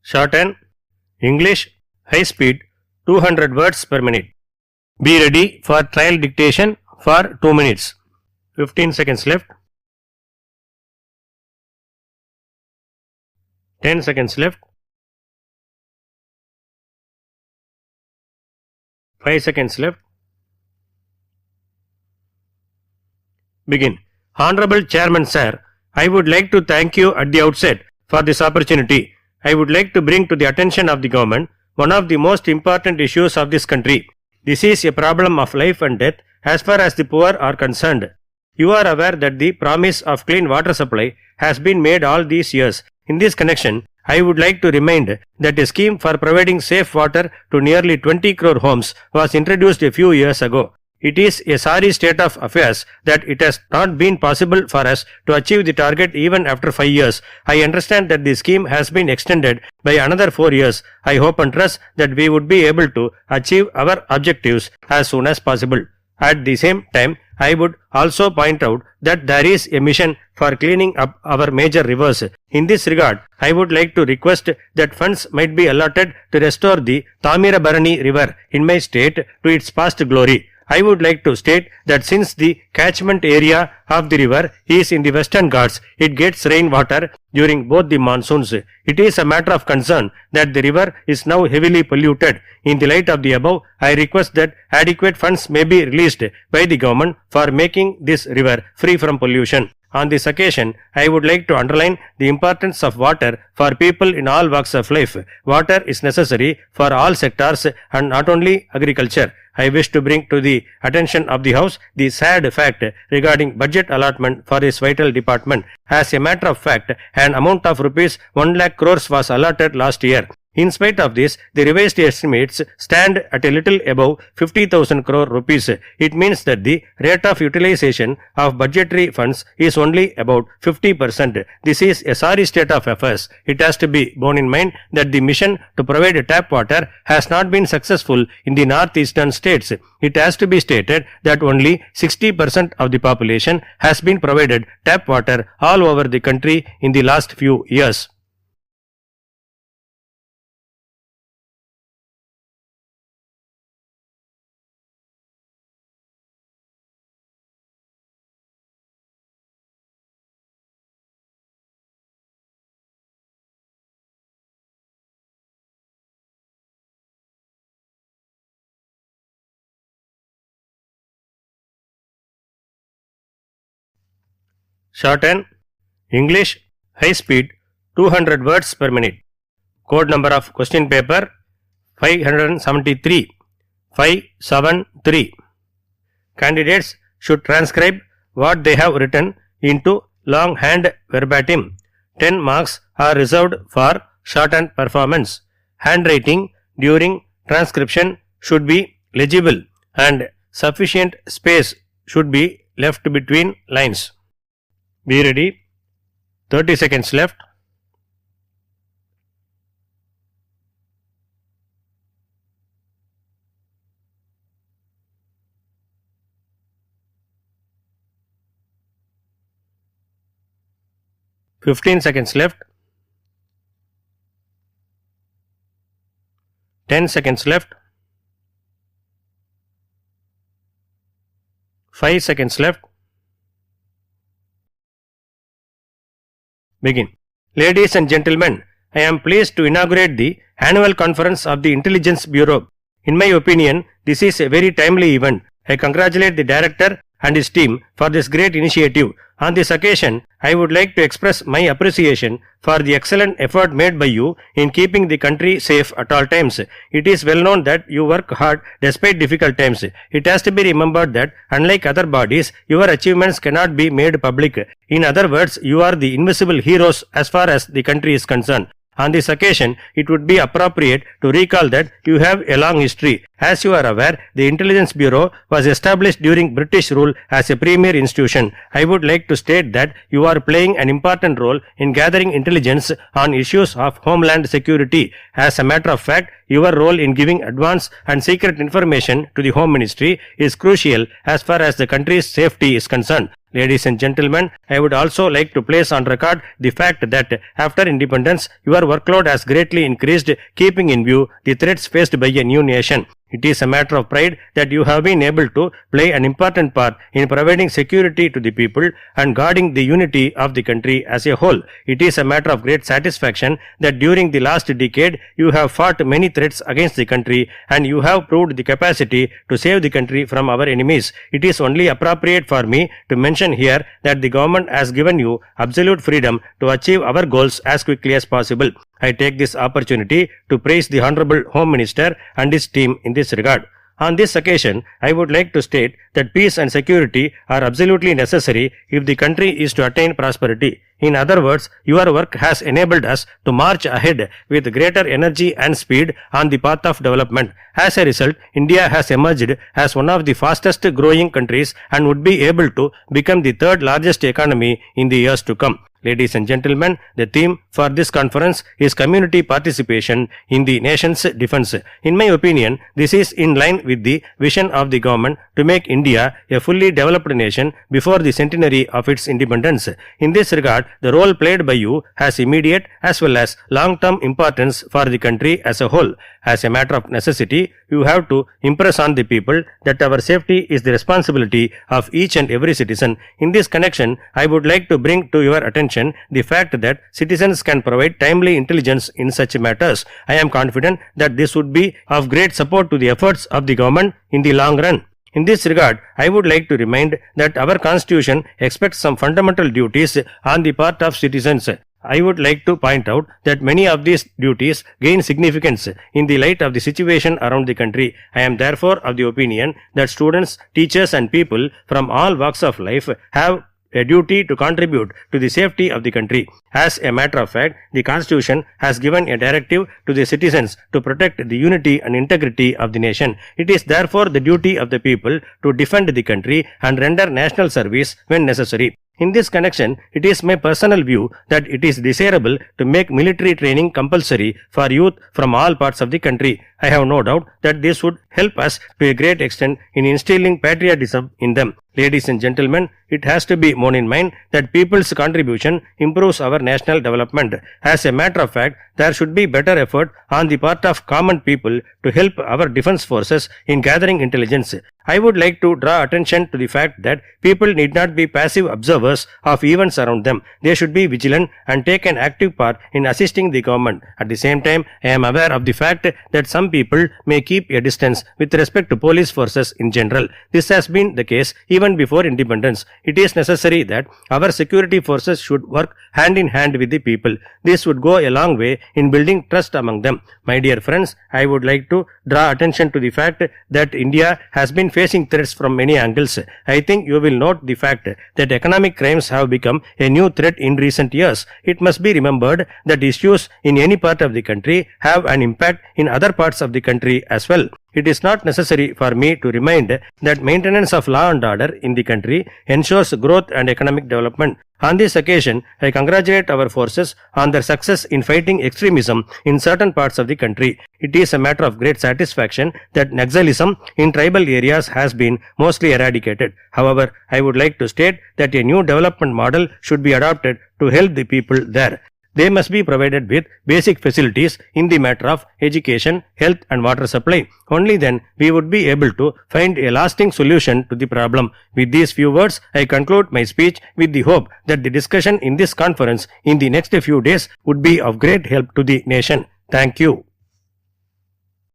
Shorthand, English, high speed, 200 words per minute. Be ready for trial dictation for 2 minutes. 15 seconds left. 10 seconds left. 5 seconds left. Begin. Honorable Chairman Sir, I would like to thank you at the outset for this opportunity. I would like to bring to the attention of the government one of the most important issues of this country. This is a problem of life and death as far as the poor are concerned. You are aware that the promise of clean water supply has been made all these years. In this connection, I would like to remind that a scheme for providing safe water to nearly 20 crore homes was introduced a few years ago. It is a sorry state of affairs that it has not been possible for us to achieve the target even after 5 years. I understand that the scheme has been extended by another 4 years. I hope and trust that we would be able to achieve our objectives as soon as possible. At the same time, I would also point out that there is a mission for cleaning up our major rivers. In this regard, I would like to request that funds might be allotted to restore the Tamirabarani river in my state to its past glory. I would like to state that since the catchment area of the river is in the Western Ghats, it gets rainwater during both the monsoons. It is a matter of concern that the river is now heavily polluted. In the light of the above, I request that adequate funds may be released by the government for making this river free from pollution. On this occasion, I would like to underline the importance of water for people in all walks of life. Water is necessary for all sectors and not only agriculture. I wish to bring to the attention of the House the sad fact regarding budget allotment for this vital department. As a matter of fact, an amount of rupees 1 lakh crores was allotted last year. In spite of this, the revised estimates stand at a little above 50,000 crore rupees. It means that the rate of utilization of budgetary funds is only about 50%. This is a sorry state of affairs. It has to be borne in mind that the mission to provide tap water has not been successful in the northeastern states. It has to be stated that only 60% of the population has been provided tap water all over the country in the last few years. Shorthand, English, high speed, 200 words per minute. Code number of question paper 573. 573. Candidates should transcribe what they have written into longhand verbatim. 10 marks are reserved for shorthand performance. Handwriting during transcription should be legible and sufficient space should be left between lines. Be ready. 30 seconds left. 15 seconds left. 10 seconds left. 5 seconds left. Begin. Ladies and gentlemen, I am pleased to inaugurate the annual conference of the Intelligence Bureau. In my opinion, this is a very timely event. I congratulate the director and his team for this great initiative. On this occasion, I would like to express my appreciation for the excellent effort made by you in keeping the country safe at all times. It is well known that you work hard despite difficult times. It has to be remembered that unlike other bodies, your achievements cannot be made public. In other words, you are the invisible heroes as far as the country is concerned. On this occasion, it would be appropriate to recall that you have a long history. As you are aware, the Intelligence Bureau was established during British rule as a premier institution. I would like to state that you are playing an important role in gathering intelligence on issues of homeland security. As a matter of fact, your role in giving advance and secret information to the Home Ministry is crucial as far as the country's safety is concerned. Ladies and gentlemen, I would also like to place on record the fact that after independence, your workload has greatly increased, keeping in view the threats faced by a new nation. It is a matter of pride that you have been able to play an important part in providing security to the people and guarding the unity of the country as a whole. It is a matter of great satisfaction that during the last decade you have fought many threats against the country and you have proved the capacity to save the country from our enemies. It is only appropriate for me to mention here that the government has given you absolute freedom to achieve our goals as quickly as possible. I take this opportunity to praise the Honorable Home Minister and his team in this regard. On this occasion, I would like to state that peace and security are absolutely necessary if the country is to attain prosperity. In other words, your work has enabled us to march ahead with greater energy and speed on the path of development. As a result, India has emerged as one of the fastest growing countries and would be able to become the third largest economy in the years to come. Ladies and gentlemen, the theme for this conference is community participation in the nation's defense. In my opinion, this is in line with the vision of the government to make India a fully developed nation before the centenary of its independence. In this regard, the role played by you has immediate as well as long-term importance for the country as a whole. As a matter of necessity, you have to impress on the people that our safety is the responsibility of each and every citizen. In this connection, I would like to bring to your attention the fact that citizens can provide timely intelligence in such matters. I am confident that this would be of great support to the efforts of the government in the long run. In this regard, I would like to remind that our constitution expects some fundamental duties on the part of citizens. I would like to point out that many of these duties gain significance in the light of the situation around the country. I am therefore of the opinion that students, teachers and people from all walks of life have a duty to contribute to the safety of the country. As a matter of fact, the Constitution has given a directive to the citizens to protect the unity and integrity of the nation. It is therefore the duty of the people to defend the country and render national service when necessary. In this connection, it is my personal view that it is desirable to make military training compulsory for youth from all parts of the country. I have no doubt that this would help us to a great extent in instilling patriotism in them. Ladies and gentlemen, it has to be borne in mind that people's contribution improves our national development. As a matter of fact, there should be better effort on the part of common people to help our defense forces in gathering intelligence. I would like to draw attention to the fact that people need not be passive observers of events around them. They should be vigilant and take an active part in assisting the government. At the same time, I am aware of the fact that some people may keep a distance with respect to police forces in general. This has been the case even before independence. It is necessary that our security forces should work hand in hand with the people. This would go a long way in building trust among them. My dear friends, I would like to draw attention to the fact that India has been facing threats from many angles. I think you will note the fact that economic crimes have become a new threat in recent years. It must be remembered that issues in any part of the country have an impact in other parts of the country as well. It is not necessary for me to remind that maintenance of law and order in the country ensures growth and economic development. On this occasion, I congratulate our forces on their success in fighting extremism in certain parts of the country. It is a matter of great satisfaction that Naxalism in tribal areas has been mostly eradicated. However, I would like to state that a new development model should be adopted to help the people there. They must be provided with basic facilities in the matter of education, health and water supply. Only then we would be able to find a lasting solution to the problem. With these few words, I conclude my speech with the hope that the discussion in this conference in the next few days would be of great help to the nation. Thank you.